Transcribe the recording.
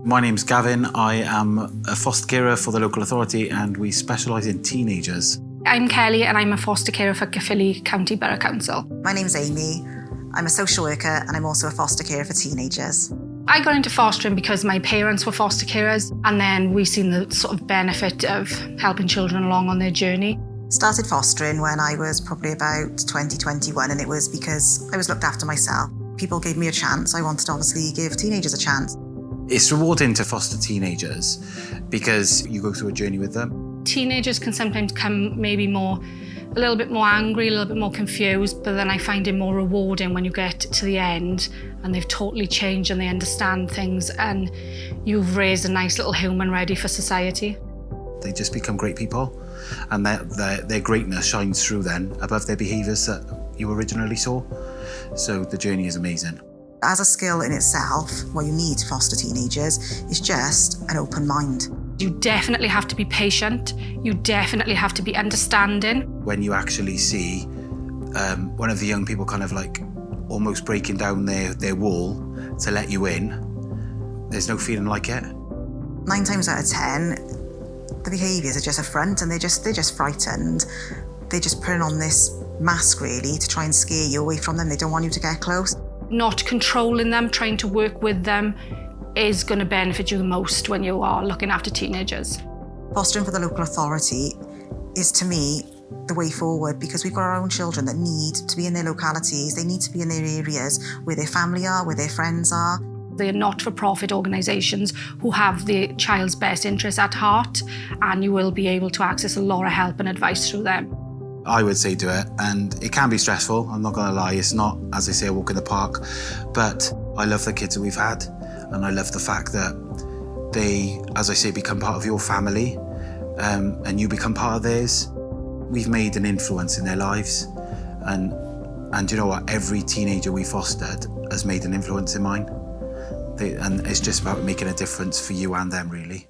My name's Gavin. I am a foster carer for the local authority and we specialise in teenagers. I'm Kelly and I'm a foster carer for Caerphilly County Borough Council. My name's Amy. I'm a social worker and I'm also a foster carer for teenagers. I got into fostering because my parents were foster carers, and then we've seen the sort of benefit of helping children along on their journey. Started fostering when I was probably about 2021, and it was because I was looked after myself. People gave me a chance. I wanted to obviously give teenagers a chance. It's rewarding to foster teenagers because you go through a journey with them. Teenagers can sometimes come maybe a little bit more angry, a little bit more confused, but then I find it more rewarding when you get to the end and they've totally changed and they understand things and you've raised a nice little human ready for society. They just become great people and their greatness shines through then above their behaviours that you originally saw. So the journey is amazing. As a skill in itself, what you need to foster teenagers is just an open mind. You definitely have to be patient. You definitely have to be understanding. When you actually see one of the young people kind of like almost breaking down their wall to let you in, there's no feeling like it. 9 times out of 10, the behaviours are just a front and they're just frightened. They're just putting on this mask really to try and scare you away from them. They don't want you to get close. Not controlling them, trying to work with them is going to benefit you the most when you are looking after teenagers. Fostering for the local authority is, to me, the way forward because we've got our own children that need to be in their localities. They need to be in their areas where their family are, where their friends are. They are not-for-profit organisations who have the child's best interests at heart, and you will be able to access a lot of help and advice through them. I would say do it, and it can be stressful, I'm not going to lie. It's not, as they say, a walk in the park, but I love the kids that we've had, and I love the fact that they, as I say, become part of your family, and you become part of theirs. We've made an influence in their lives, and you know what? Every teenager we fostered has made an influence in mine. And it's just about making a difference for you and them, really.